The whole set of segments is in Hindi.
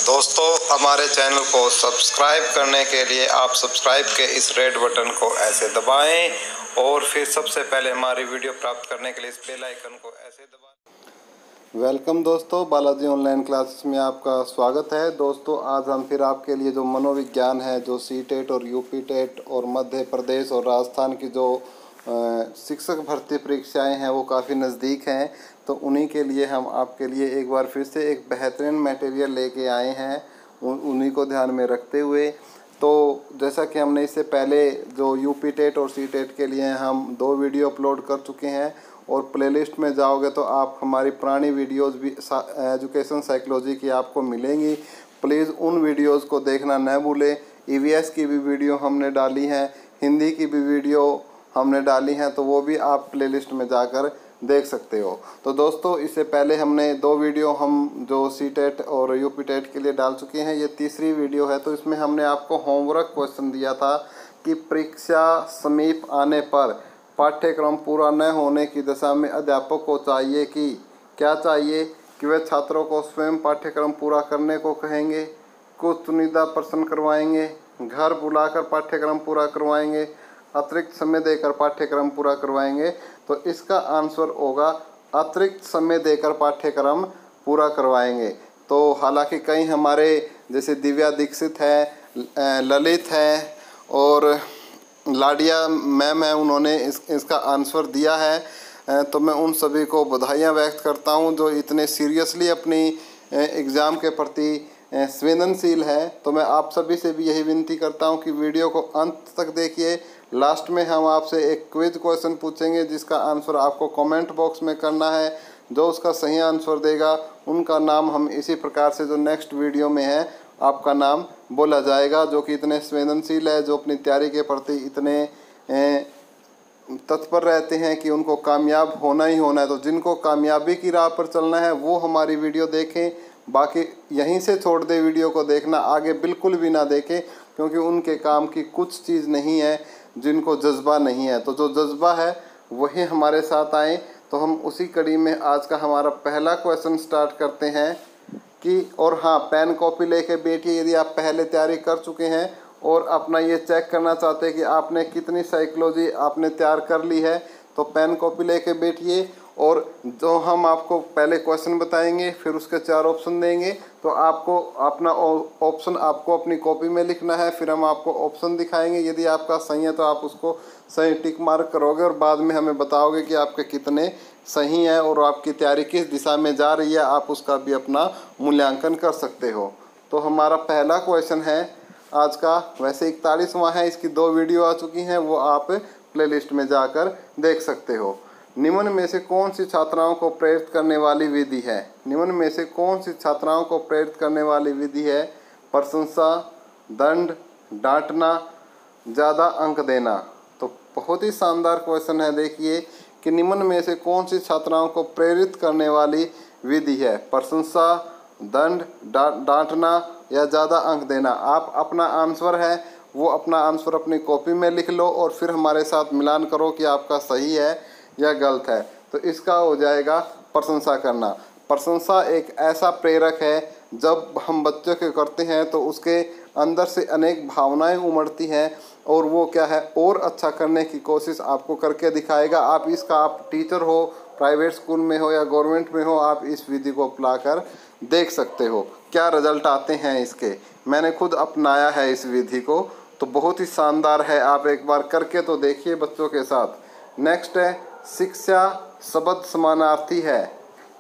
दोस्तों, हमारे चैनल को सब्सक्राइब करने के लिए आप सब्सक्राइब के इस रेड बटन को ऐसे दबाएं और फिर सबसे पहले हमारी वीडियो प्राप्त करने के लिए इस बेल आइकन को ऐसे दबाएं। वेलकम दोस्तों, बालाजी ऑनलाइन क्लासेस में आपका स्वागत है। दोस्तों, आज हम फिर आपके लिए जो मनोविज्ञान है, जो सीटेट और यूपी टेट और मध्य प्रदेश और राजस्थान की जो शिक्षक भर्ती परीक्षाएं हैं वो काफ़ी नज़दीक हैं, तो उन्हीं के लिए हम आपके लिए एक बार फिर से एक बेहतरीन मटेरियल लेके आए हैं, उन्हीं को ध्यान में रखते हुए। तो जैसा कि हमने इससे पहले जो यूपी टेट और सी टेट के लिए हम 2 वीडियो अपलोड कर चुके हैं और प्लेलिस्ट में जाओगे तो आप हमारी पुरानी वीडियोस भी एजुकेशन साइकोलॉजी की आपको मिलेंगी। प्लीज़ उन वीडियोस को देखना न भूलें। ईवीएस की भी वीडियो हमने डाली है, हिंदी की भी वीडियो हमने डाली हैं, तो वो भी आप प्लेलिस्ट में जाकर देख सकते हो। तो दोस्तों, इससे पहले हमने 2 वीडियो हम जो सी टेट और यूपी टेट के लिए डाल चुके हैं, ये तीसरी वीडियो है। तो इसमें हमने आपको होमवर्क क्वेश्चन दिया था कि परीक्षा समीप आने पर पाठ्यक्रम पूरा न होने की दशा में अध्यापक को चाहिए कि क्या चाहिए कि वे छात्रों को स्वयं पाठ्यक्रम पूरा करने को कहेंगे, कुछ चुनिंदा प्रश्न करवाएंगे, घर बुलाकर पाठ्यक्रम पूरा करवाएंगे, अतिरिक्त समय देकर पाठ्यक्रम पूरा करवाएंगे। तो इसका आंसर होगा अतिरिक्त समय देकर पाठ्यक्रम पूरा करवाएंगे। तो हालांकि कई हमारे जैसे दिव्या दीक्षित है, ललित है और लाडिया मैम है, उन्होंने इसका आंसर दिया है। तो मैं उन सभी को बधाइयाँ व्यक्त करता हूँ जो इतने सीरियसली अपनी एग्ज़ाम के प्रति संवेदनशील है। तो मैं आप सभी से भी यही विनती करता हूँ कि वीडियो को अंत तक देखिए। लास्ट में हम आपसे एक क्विज क्वेश्चन पूछेंगे जिसका आंसर आपको कमेंट बॉक्स में करना है। जो उसका सही आंसर देगा उनका नाम हम इसी प्रकार से जो नेक्स्ट वीडियो में है आपका नाम बोला जाएगा, जो कि इतने संवेदनशील है, जो अपनी तैयारी के प्रति इतने तत्पर रहते हैं कि उनको कामयाब होना ही होना है। तो जिनको कामयाबी की राह पर चलना है वो हमारी वीडियो देखें, बाकी यहीं से छोड़ दे वीडियो को देखना, आगे बिल्कुल भी ना देखें, क्योंकि उनके काम की कुछ चीज़ नहीं है जिनको जज्बा नहीं है। तो जो जज्बा है वही हमारे साथ आए। तो हम उसी कड़ी में आज का हमारा पहला क्वेश्चन स्टार्ट करते हैं कि और हाँ, पेन कॉपी लेके बैठिए यदि आप पहले तैयारी कर चुके हैं और अपना ये चेक करना चाहते हैं कि आपने कितनी साइकोलॉजी आपने तैयार कर ली है, तो पेन कॉपी लेके बैठिए। और जो हम आपको पहले क्वेश्चन बताएंगे फिर उसके 4 ऑप्शन देंगे, तो आपको अपना ऑप्शन आपको अपनी कॉपी में लिखना है। फिर हम आपको ऑप्शन दिखाएंगे, यदि आपका सही है तो आप उसको सही टिक मार्क करोगे और बाद में हमें बताओगे कि आपके कितने सही हैं और आपकी तैयारी किस दिशा में जा रही है, आप उसका भी अपना मूल्यांकन कर सकते हो। तो हमारा पहला क्वेश्चन है आज का, वैसे 41वां है, इसकी 2 वीडियो आ चुकी हैं, वो आप प्लेलिस्ट में जाकर देख सकते हो। निम्न में से कौन सी छात्राओं को प्रेरित करने वाली विधि है? निम्न में से कौन सी छात्राओं को प्रेरित करने वाली विधि है? प्रशंसा, दंड, डांटना, ज़्यादा अंक देना। तो बहुत ही शानदार क्वेश्चन है। देखिए कि निम्न में से कौन सी छात्राओं को प्रेरित करने वाली विधि है? प्रशंसा, दंड, डांटना या ज़्यादा अंक देना। आप अपना आंसर है वो अपना आंसर अपनी कॉपी में लिख लो और फिर हमारे साथ मिलान करो कि आपका सही है या गलत है। तो इसका हो जाएगा प्रशंसा करना। प्रशंसा एक ऐसा प्रेरक है, जब हम बच्चों के करते हैं तो उसके अंदर से अनेक भावनाएं उमड़ती हैं और वो क्या है, और अच्छा करने की कोशिश आपको करके दिखाएगा। आप इसका, आप टीचर हो, प्राइवेट स्कूल में हो या गवर्नमेंट में हो, आप इस विधि को अपना कर देख सकते हो क्या रिजल्ट आते हैं इसके। मैंने खुद अपनाया है इस विधि को, तो बहुत ही शानदार है। आप एक बार करके तो देखिए बच्चों के साथ। नेक्स्ट है शिक्षा शब्द समानार्थी है।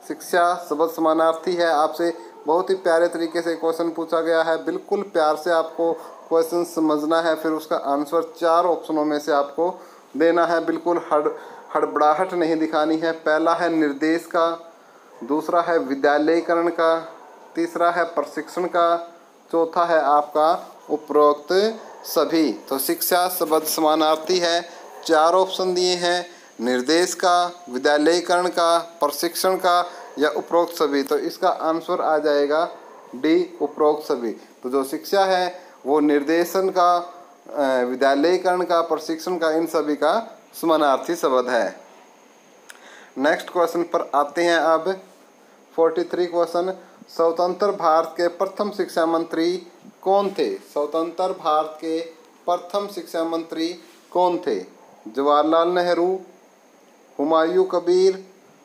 शिक्षा शब्द समानार्थी है। आपसे बहुत ही प्यारे तरीके से क्वेश्चन पूछा गया है। बिल्कुल प्यार से आपको क्वेश्चन समझना है, फिर उसका आंसर 4 ऑप्शनों में से आपको देना है। बिल्कुल हड़बड़ाहट नहीं दिखानी है। पहला है निर्देश का, दूसरा है विद्यालयीकरण का, तीसरा है प्रशिक्षण का, चौथा है आपका उपरोक्त सभी। तो शिक्षा शब्द समानार्थी है। 4 ऑप्शन दिए हैं, निर्देश का, विद्यालयीकरण का, प्रशिक्षण का या उपरोक्त सभी। तो इसका आंसर आ जाएगा डी, उपरोक्त सभी। तो जो शिक्षा है वो निर्देशन का, विद्यालयीकरण का, प्रशिक्षण का, इन सभी का समानार्थी शब्द है। नेक्स्ट क्वेश्चन पर आते हैं अब 43 क्वेश्चन। स्वतंत्र भारत के प्रथम शिक्षा मंत्री कौन थे? स्वतंत्र भारत के प्रथम शिक्षा मंत्री कौन थे? जवाहरलाल नेहरू, हुमायूं कबीर,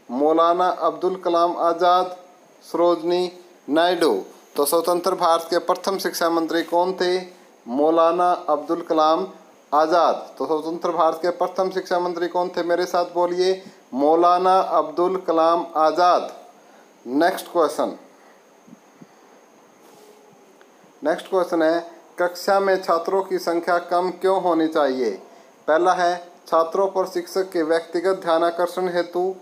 मौलाना अब्दुल कलाम आज़ाद, सरोजनी नायडू। तो स्वतंत्र भारत के प्रथम शिक्षा मंत्री कौन थे? मौलाना अब्दुल कलाम आज़ाद। तो स्वतंत्र भारत के प्रथम शिक्षा मंत्री कौन थे? मेरे साथ बोलिए, मौलाना अब्दुल कलाम आज़ाद। नेक्स्ट क्वेश्चन है, कक्षा में छात्रों की संख्या कम क्यों होनी चाहिए? पहला है छात्रों पर शिक्षक के व्यक्तिगत ध्यानाकर्षण हेतु,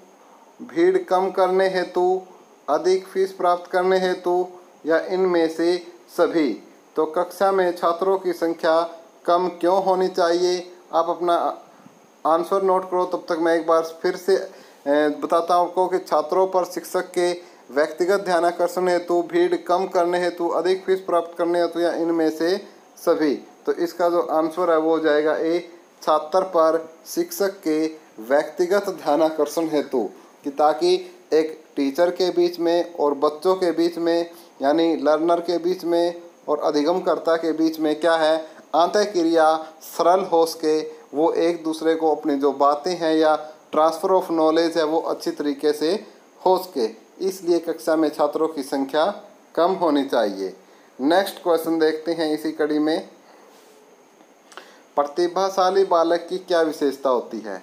भीड़ कम करने हेतु, अधिक फीस प्राप्त करने हेतु, या इनमें से सभी। तो कक्षा में छात्रों की संख्या कम क्यों होनी चाहिए? आप अपना आंसर नोट करो, तब तक मैं एक बार फिर से बताता हूँ आपको कि छात्रों पर शिक्षक के व्यक्तिगत ध्यानाकर्षण हेतु, भीड़ कम करने हेतु, अधिक फीस प्राप्त करने हेतु, या इनमें से सभी। तो इसका जो आंसर है वो हो जाएगा ए, छात्र पर शिक्षक के व्यक्तिगत ध्यानाकर्षण हेतु, कि ताकि एक टीचर के बीच में और बच्चों के बीच में, यानी लर्नर के बीच में और अधिगमकर्ता के बीच में क्या है, अंतःक्रिया सरल हो सके, वो एक दूसरे को अपनी जो बातें हैं या ट्रांसफ़र ऑफ नॉलेज है वो अच्छी तरीके से हो सके। इसलिए कक्षा में छात्रों की संख्या कम होनी चाहिए। नेक्स्ट क्वेश्चन देखते हैं इसी कड़ी में, प्रतिभाशाली बालक की क्या विशेषता होती है?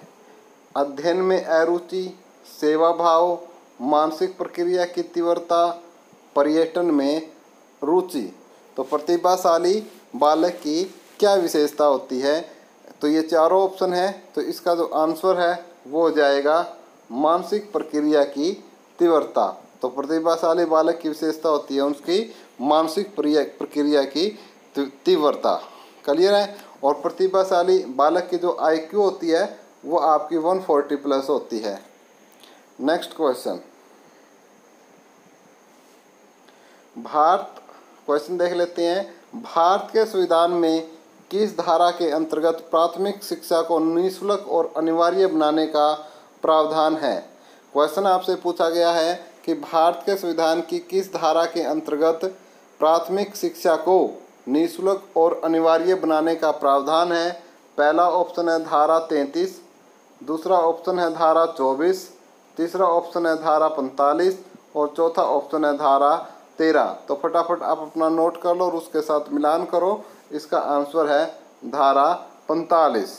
अध्ययन में अरुचि, सेवा भाव, मानसिक प्रक्रिया की तीव्रता, पर्यटन में रुचि। तो प्रतिभाशाली बालक की क्या विशेषता होती है? तो ये चारों ऑप्शन है, तो इसका जो आंसर है वो हो जाएगा मानसिक प्रक्रिया की तीव्रता। तो प्रतिभाशाली बालक की विशेषता होती है उसकी मानसिक प्रक्रिया की तीव्रता। क्लियर है? और प्रतिभाशाली बालक की जो IQ होती है वो आपकी 140 प्लस होती है। नेक्स्ट क्वेश्चन देख लेते हैं। भारत के संविधान में किस धारा के अंतर्गत प्राथमिक शिक्षा को निःशुल्क और अनिवार्य बनाने का प्रावधान है? क्वेश्चन आपसे पूछा गया है कि भारत के संविधान की किस धारा के अंतर्गत प्राथमिक शिक्षा को निःशुल्क और अनिवार्य बनाने का प्रावधान है? पहला ऑप्शन है धारा 33, दूसरा ऑप्शन है धारा 24, तीसरा ऑप्शन है धारा 45 और चौथा ऑप्शन है धारा 13। तो फटाफट आप अपना नोट कर लो और उसके साथ मिलान करो। इसका आंसर है धारा 45।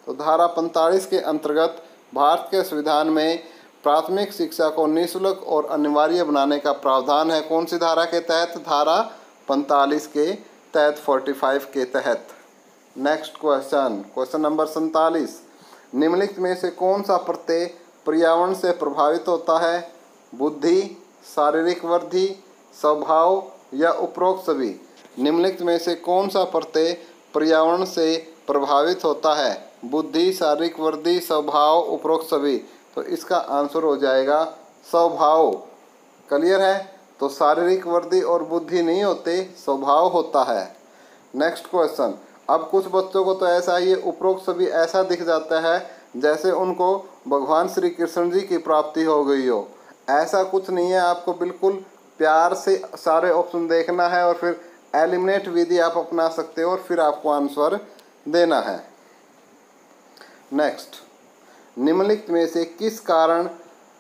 तो धारा 45 के अंतर्गत भारत के संविधान में प्राथमिक शिक्षा को निःशुल्क और अनिवार्य बनाने का प्रावधान है। कौन सी धारा के तहत? धारा 45 के तहत, 45 के तहत। नेक्स्ट क्वेश्चन नंबर 47, निम्नलिखित में से कौन सा प्रत्यय पर्यावरण से प्रभावित होता है? बुद्धि, शारीरिक वृद्धि, स्वभाव या उपरोक्त सभी। निम्नलिखित में से कौन सा प्रत्यय पर्यावरण से प्रभावित होता है? बुद्धि, शारीरिक वृद्धि, स्वभाव, उपरोक्त सभी। तो इसका आंसर हो जाएगा स्वभाव। क्लियर है? तो शारीरिक वृद्धि और बुद्धि नहीं होते, स्वभाव होता है। नेक्स्ट क्वेश्चन, अब कुछ बच्चों को तो ऐसा ही उपरोक्त सभी ऐसा दिख जाता है जैसे उनको भगवान श्री कृष्ण जी की प्राप्ति हो गई हो। ऐसा कुछ नहीं है, आपको बिल्कुल प्यार से सारे ऑप्शन देखना है और फिर एलिमिनेट विधि आप अपना सकते हो और फिर आपको आंसर देना है। नेक्स्ट, निम्नलिखित में से किस कारण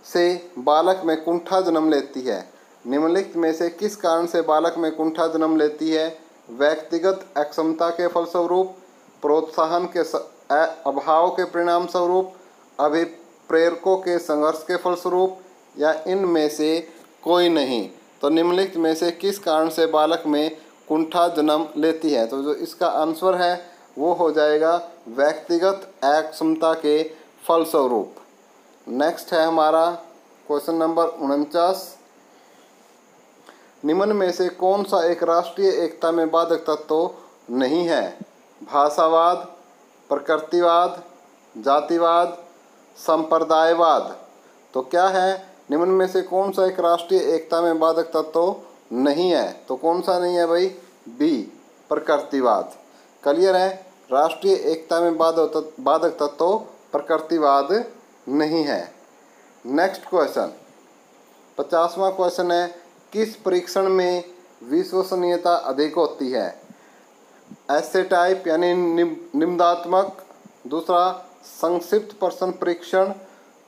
से बालक में कुंठा जन्म लेती है? निम्नलिखित में से किस कारण से बालक में कुंठा जन्म लेती है? व्यक्तिगत अक्षमता के फलस्वरूप, प्रोत्साहन के अभाव के परिणाम स्वरूप, अभिप्रेरकों के संघर्ष के फलस्वरूप, या इनमें से कोई नहीं। तो निम्नलिखित में से किस कारण से बालक में कुंठा जन्म लेती है? तो जो इसका आंसर है वो हो जाएगा व्यक्तिगत अक्षमता के फलस्वरूप। नेक्स्ट है हमारा क्वेश्चन नंबर 49, निम्न में से कौन सा एक राष्ट्रीय एकता में बाधक तत्व नहीं है? भाषावाद, प्रकृतिवाद, जातिवाद, संप्रदायवाद। तो क्या है? निम्न में से कौन सा एक राष्ट्रीय एकता में बाधक तत्व नहीं है? तो कौन सा नहीं है भाई? बी, प्रकृतिवाद। क्लियर है? राष्ट्रीय एकता में बाधक तत्व प्रकृतिवाद नहीं है। नेक्स्ट क्वेश्चन 50वां क्वेश्चन है, किस परीक्षण में विश्वसनीयता अधिक होती है? ऐसे टाइप यानी निम्नात्मक, दूसरा संक्षिप्त प्रश्न परीक्षण,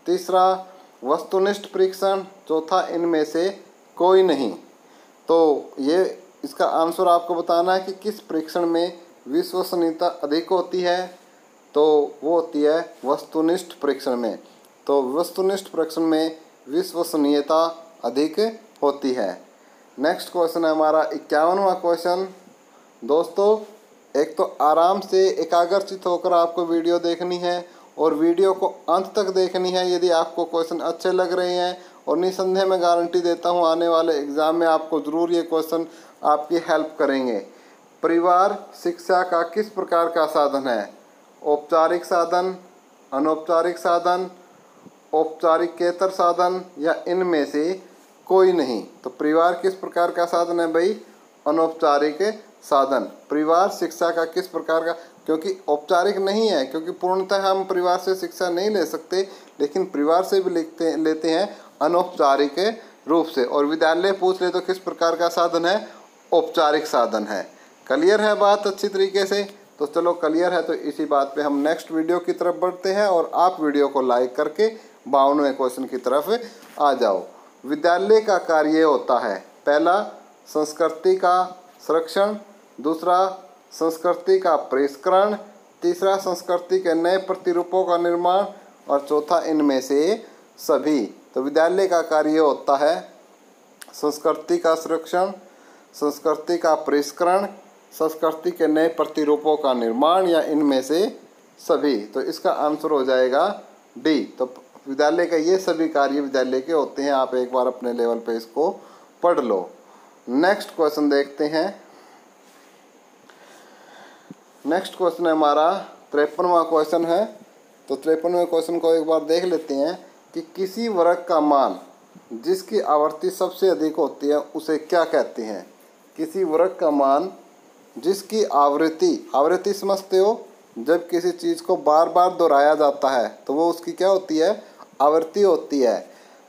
तीसरा वस्तुनिष्ठ परीक्षण, चौथा इनमें से कोई नहीं। तो ये इसका आंसर आपको बताना है कि किस परीक्षण में विश्वसनीयता अधिक होती है, तो वो होती है वस्तुनिष्ठ परीक्षण में। तो वस्तुनिष्ठ परीक्षण में विश्वसनीयता अधिक होती है। नेक्स्ट क्वेश्चन है हमारा 51वां क्वेश्चन। दोस्तों, एक तो आराम से एकाग्रचित होकर आपको वीडियो देखनी है और वीडियो को अंत तक देखनी है यदि आपको क्वेश्चन अच्छे लग रहे हैं, और निसंदेह मैं गारंटी देता हूं आने वाले एग्ज़ाम में आपको ज़रूर ये क्वेश्चन आपकी हेल्प करेंगे। परिवार शिक्षा का किस प्रकार का साधन है? औपचारिक साधन, अनौपचारिक साधन, औपचारिकेतर साधन या इनमें से कोई नहीं। तो परिवार किस प्रकार का साधन है भाई? अनौपचारिक साधन। परिवार शिक्षा का किस प्रकार का, क्योंकि औपचारिक नहीं है, क्योंकि पूर्णतः हम परिवार से शिक्षा नहीं ले सकते, लेकिन परिवार से भी लेते हैं अनौपचारिक रूप से। और विद्यालय पूछ ले तो किस प्रकार का साधन है? औपचारिक साधन है। क्लियर है बात अच्छी तरीके से? तो चलो क्लियर है, तो इसी बात पे हम नेक्स्ट वीडियो की तरफ बढ़ते हैं और आप वीडियो को लाइक करके 52वें क्वेश्चन की तरफ आ जाओ। विद्यालय का कार्य होता है, पहला संस्कृति का संरक्षण, दूसरा संस्कृति का परिष्करण, तीसरा संस्कृति के नए प्रतिरूपों का निर्माण और चौथा इनमें से सभी। तो विद्यालय का कार्य होता है संस्कृति का संरक्षण, संस्कृति का परिष्करण, संस्कृति के नए प्रतिरूपों का निर्माण या इनमें से सभी। तो इसका आंसर हो जाएगा डी। तो विद्यालय का ये सभी कार्य विद्यालय के होते हैं। आप एक बार अपने लेवल पे इसको पढ़ लो। नेक्स्ट क्वेश्चन देखते हैं। नेक्स्ट क्वेश्चन है हमारा 53वां क्वेश्चन है। तो 53वें क्वेश्चन को एक बार देख लेते हैं कि किसी वर्ग का मान जिसकी आवृत्ति सबसे अधिक होती है उसे क्या कहते हैं? किसी वर्ग का मान जिसकी आवृत्ति समझते हो? जब किसी चीज़ को बार बार दोहराया जाता है तो वो उसकी क्या होती है? आवृत्ति होती है,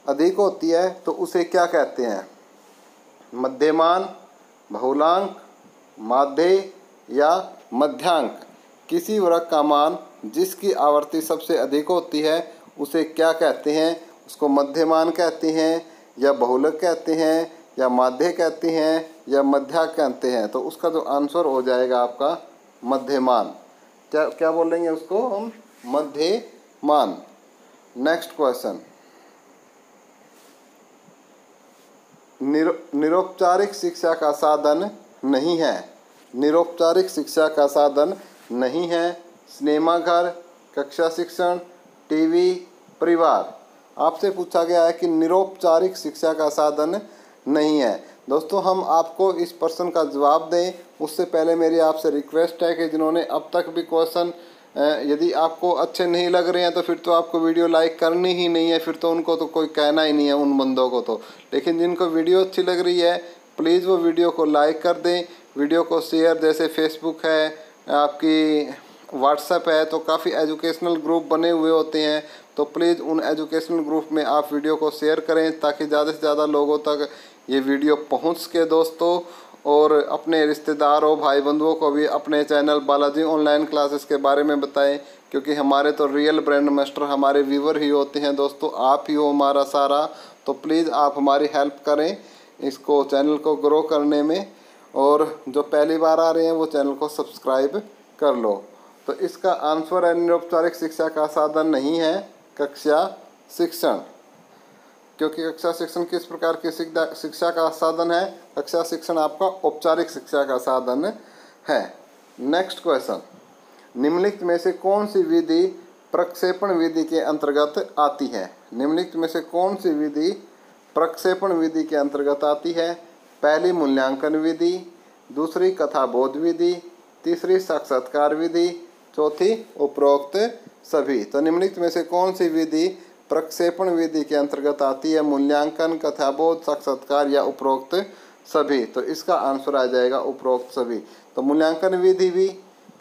अधिक होती है। तो उसे क्या कहते हैं? मध्यमान, बहुलांक, माध्य या मध्यांक। किसी वर्ग का मान जिसकी आवृत्ति सबसे अधिक होती है उसे क्या कहते हैं? उसको मध्यमान कहते हैं या बहुलक कहते हैं या माध्य कहते हैं या मध्यांक कहते हैं। तो उसका जो आंसर हो जाएगा आपका मध्यमान। क्या बोलेंगे उसको हम? मध्यमान। नेक्स्ट क्वेश्चन, निरौपचारिक शिक्षा का साधन नहीं है। निरौपचारिक शिक्षा का साधन नहीं है सिनेमाघर, कक्षा शिक्षण, टीवी, परिवार। आपसे पूछा गया है कि निरौपचारिक शिक्षा का साधन नहीं है। दोस्तों, हम आपको इस प्रश्न का जवाब दें उससे पहले मेरी आपसे रिक्वेस्ट है कि जिन्होंने अब तक भी क्वेश्चन यदि आपको अच्छे नहीं लग रहे हैं तो फिर तो आपको वीडियो लाइक करनी ही नहीं है, फिर तो उनको तो कोई कहना ही नहीं है उन बंदों को तो। लेकिन जिनको वीडियो अच्छी लग रही है प्लीज़ वो वीडियो को लाइक कर दें, वीडियो को शेयर, जैसे फेसबुक है, आपकी व्हाट्सएप है, तो काफ़ी एजुकेशनल ग्रुप बने हुए होते हैं। तो प्लीज़ उन एजुकेशनल ग्रुप में आप वीडियो को शेयर करें ताकि ज़्यादा से ज़्यादा लोगों तक ये वीडियो पहुंच सके दोस्तों। और अपने रिश्तेदारों, भाई बंधुओं को भी अपने चैनल बालाजी ऑनलाइन क्लासेस के बारे में बताएं, क्योंकि हमारे तो रियल ब्रांड मास्टर हमारे व्यूवर ही होते हैं दोस्तों, आप ही हो हमारा सारा। तो प्लीज़ आप हमारी हेल्प करें इसको, चैनल को ग्रो करने में। और जो पहली बार आ रहे हैं वो चैनल को सब्सक्राइब कर लो। तो इसका आंसर है निरौपचारिक शिक्षा का साधन नहीं है कक्षा शिक्षण। क्योंकि कक्षा शिक्षण किस प्रकार की शिक्षा का साधन है? कक्षा शिक्षण आपका औपचारिक शिक्षा का साधन है। नेक्स्ट क्वेश्चन, निम्नलिखित में से कौन सी विधि प्रक्षेपण विधि के अंतर्गत आती है? निम्नलिखित में से कौन सी विधि प्रक्षेपण विधि के अंतर्गत आती है? पहली मूल्यांकन विधि, दूसरी कथाबोध विधि, तीसरी साक्षात्कार विधि, चौथी उपरोक्त सभी। तो निम्नलिखित में से कौन सी विधि प्रक्षेपण विधि के अंतर्गत आती है? मूल्यांकन, कथाबोध, साक्षात्कार या उपरोक्त सभी। तो इसका आंसर आ जाएगा उपरोक्त सभी। तो मूल्यांकन विधि भी,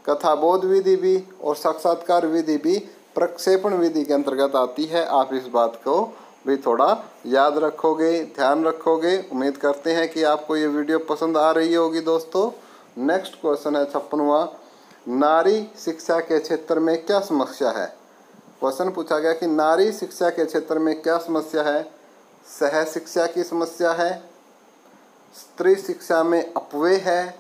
कथाबोध विधि भी और साक्षात्कार विधि भी प्रक्षेपण विधि के अंतर्गत आती है। आप इस बात को भी थोड़ा याद रखोगे, ध्यान रखोगे। उम्मीद करते हैं कि आपको ये वीडियो पसंद आ रही होगी दोस्तों। नेक्स्ट क्वेश्चन है 56वां, नारी शिक्षा के क्षेत्र में क्या समस्या है। क्वेश्चन पूछा गया कि नारी शिक्षा के क्षेत्र में क्या समस्या है। सह शिक्षा की समस्या है, स्त्री शिक्षा में अपव्यय है,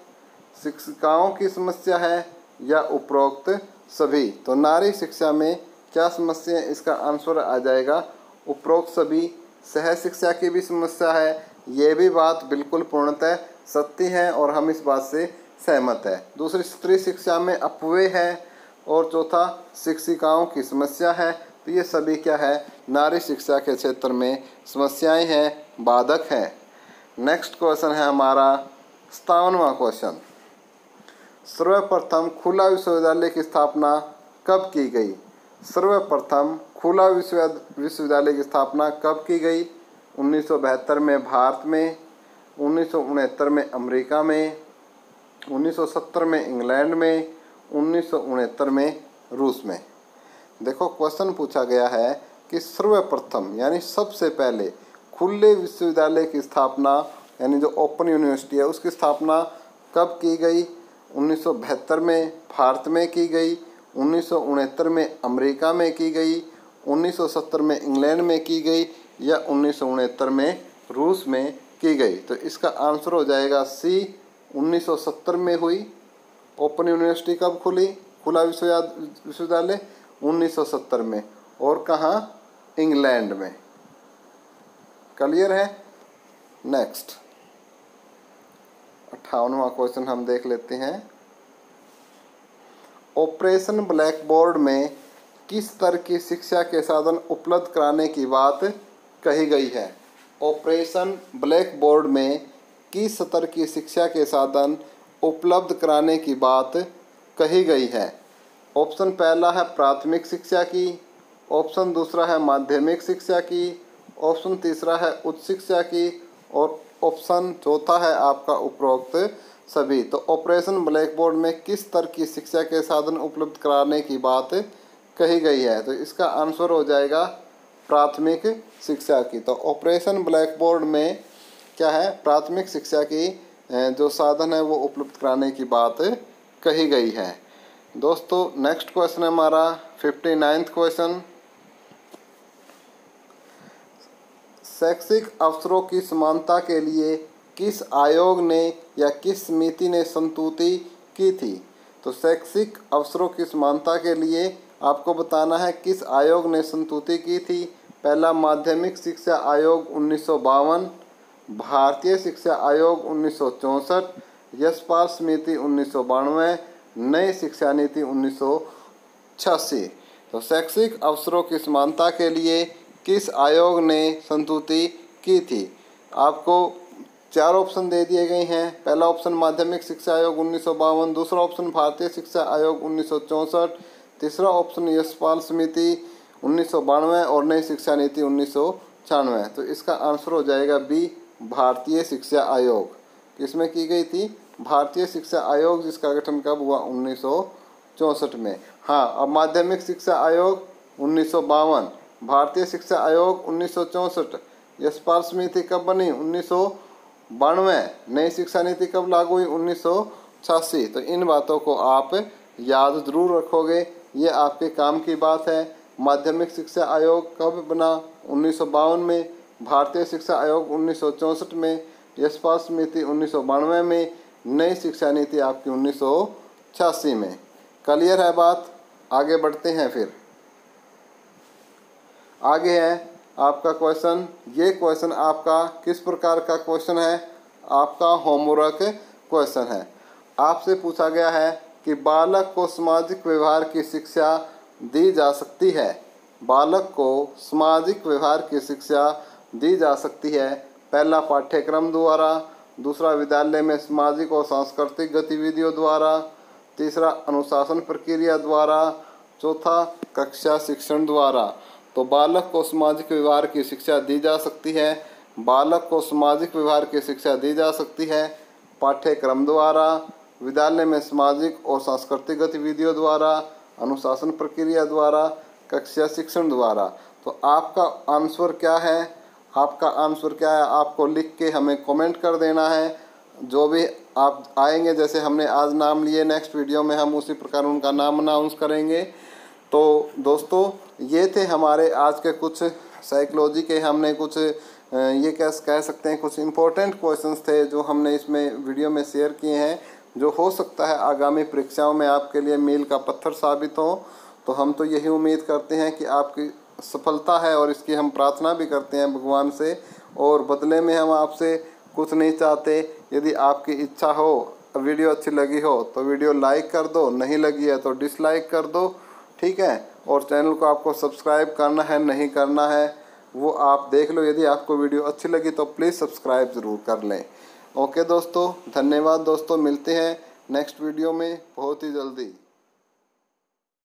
शिक्षिकाओं की समस्या है या उपरोक्त सभी। तो नारी शिक्षा में क्या समस्या है, इसका आंसर आ जाएगा उपरोक्त सभी। सह शिक्षा की भी समस्या है, ये भी बात बिल्कुल पूर्णतः सत्य है और हम इस बात से सहमत है। दूसरी, स्त्री शिक्षा में अपव्यय है और चौथा, शिक्षिकाओं की समस्या है। तो ये सभी क्या है, नारी शिक्षा के क्षेत्र में समस्याएं हैं, बाधक हैं। नेक्स्ट क्वेश्चन है हमारा 57वां क्वेश्चन, सर्वप्रथम खुला विश्वविद्यालय की स्थापना कब की गई। सर्वप्रथम खुला विश्वविद्यालय की स्थापना कब की गई। 1972 में भारत में, 1969 में अमेरिका में, 1970 में इंग्लैंड में, 1969 में रूस में। देखो क्वेश्चन पूछा गया है कि सर्वप्रथम यानी सबसे पहले खुले विश्वविद्यालय की स्थापना यानी जो ओपन यूनिवर्सिटी है उसकी स्थापना कब की गई। 1972 में भारत में की गई, 1969 में अमेरिका में की गई, 1970 में इंग्लैंड में की गई या 1969 में रूस में की गई। तो इसका आंसर हो जाएगा सी, 1970 में हुई। ओपन यूनिवर्सिटी कब खुली, खुला विश्वविद्यालय 1970 में, और कहाँ, इंग्लैंड में। क्लियर है। नेक्स्ट 58वां क्वेश्चन हम देख लेते हैं, ऑपरेशन ब्लैक बोर्ड में किस स्तर की शिक्षा के साधन उपलब्ध कराने की बात कही गई है। ऑपरेशन ब्लैक बोर्ड में किस स्तर की शिक्षा के साधन उपलब्ध कराने की बात कही गई है। ऑप्शन पहला है प्राथमिक शिक्षा की, ऑप्शन दूसरा है माध्यमिक शिक्षा की, ऑप्शन तीसरा है उच्च शिक्षा की और ऑप्शन चौथा है आपका उपरोक्त सभी। तो ऑपरेशन ब्लैक बोर्ड में किस स्तर की शिक्षा के साधन उपलब्ध कराने की बात कही गई है। तो इसका आंसर हो जाएगा प्राथमिक शिक्षा की। तो ऑपरेशन ब्लैक बोर्ड में क्या है, प्राथमिक शिक्षा की जो साधन है वो उपलब्ध कराने की बात कही गई है। दोस्तों नेक्स्ट क्वेश्चन है हमारा 59वां क्वेश्चन, शैक्षिक अवसरों की समानता के लिए किस आयोग ने या किस समिति ने संस्तुति की थी। तो शैक्षिक अवसरों की समानता के लिए आपको बताना है किस आयोग ने संस्तुति की थी। पहला माध्यमिक शिक्षा आयोग 1952, भारतीय शिक्षा आयोग 1964, यशपाल समिति 1992, नई शिक्षा नीति 1986। तो शैक्षिक अवसरों की समानता के लिए किस आयोग ने संस्तुति की थी। आपको 4 ऑप्शन दे दिए गए हैं। पहला ऑप्शन माध्यमिक शिक्षा आयोग 1952, दूसरा ऑप्शन भारतीय शिक्षा आयोग 1964, तीसरा ऑप्शन यशपाल समिति 1992 और नई शिक्षा नीति 1996। तो इसका आंसर हो जाएगा बी, भारतीय शिक्षा आयोग। किसमें की गई थी, भारतीय शिक्षा आयोग, जिसका गठन कब हुआ 1964 में। हाँ, अब माध्यमिक शिक्षा आयोग 1952, भारतीय शिक्षा आयोग 1964, यशपाल समिति कब बनी 1992, नई शिक्षा नीति कब लागू हुई 1986। तो इन बातों को आप याद जरूर रखोगे, ये आपके काम की बात है। माध्यमिक शिक्षा आयोग कब बना 1952 में, भारतीय शिक्षा आयोग 1964 में, यशपाल समिति 1992 में, नई शिक्षा नीति आपकी 1986 में। क्लियर है बात। आगे बढ़ते हैं। फिर आगे है आपका क्वेश्चन। ये क्वेश्चन आपका किस प्रकार का क्वेश्चन है, आपका होमवर्क क्वेश्चन है। आपसे पूछा गया है कि बालक को सामाजिक व्यवहार की शिक्षा दी जा सकती है। बालक को सामाजिक व्यवहार की शिक्षा दी जा सकती है। पहला पाठ्यक्रम द्वारा, दूसरा विद्यालय में सामाजिक और सांस्कृतिक गतिविधियों द्वारा, तीसरा अनुशासन प्रक्रिया द्वारा, चौथा कक्षा शिक्षण द्वारा। तो बालक को सामाजिक व्यवहार की शिक्षा दी जा सकती है। बालक को सामाजिक व्यवहार की शिक्षा दी जा सकती है पाठ्यक्रम द्वारा, विद्यालय में सामाजिक और सांस्कृतिक गतिविधियों द्वारा, अनुशासन प्रक्रिया द्वारा, कक्षा शिक्षण द्वारा। तो आपका आंसर क्या है, आपका आंसर क्या है आपको लिख के हमें कमेंट कर देना है। जो भी आप आएंगे, जैसे हमने आज नाम लिए, नेक्स्ट वीडियो में हम उसी प्रकार उनका नाम अनाउंस करेंगे। तो दोस्तों ये थे हमारे आज के कुछ साइकोलॉजी के, हमने कुछ ये कह सकते हैं कुछ इम्पोर्टेंट क्वेश्चंस थे जो हमने इसमें वीडियो में शेयर किए हैं, जो हो सकता है आगामी परीक्षाओं में आपके लिए मील का पत्थर साबित हो। तो हम तो यही उम्मीद करते हैं कि आपकी सफलता है और इसकी हम प्रार्थना भी करते हैं भगवान से, और बदले में हम आपसे कुछ नहीं चाहते। यदि आपकी इच्छा हो, वीडियो अच्छी लगी हो तो वीडियो लाइक कर दो, नहीं लगी है तो डिसलाइक कर दो, ठीक है। और चैनल को आपको सब्सक्राइब करना है नहीं करना है वो आप देख लो। यदि आपको वीडियो अच्छी लगी तो प्लीज़ सब्सक्राइब ज़रूर कर लें। ओके दोस्तों, धन्यवाद दोस्तों, मिलते हैं नेक्स्ट वीडियो में बहुत ही जल्दी।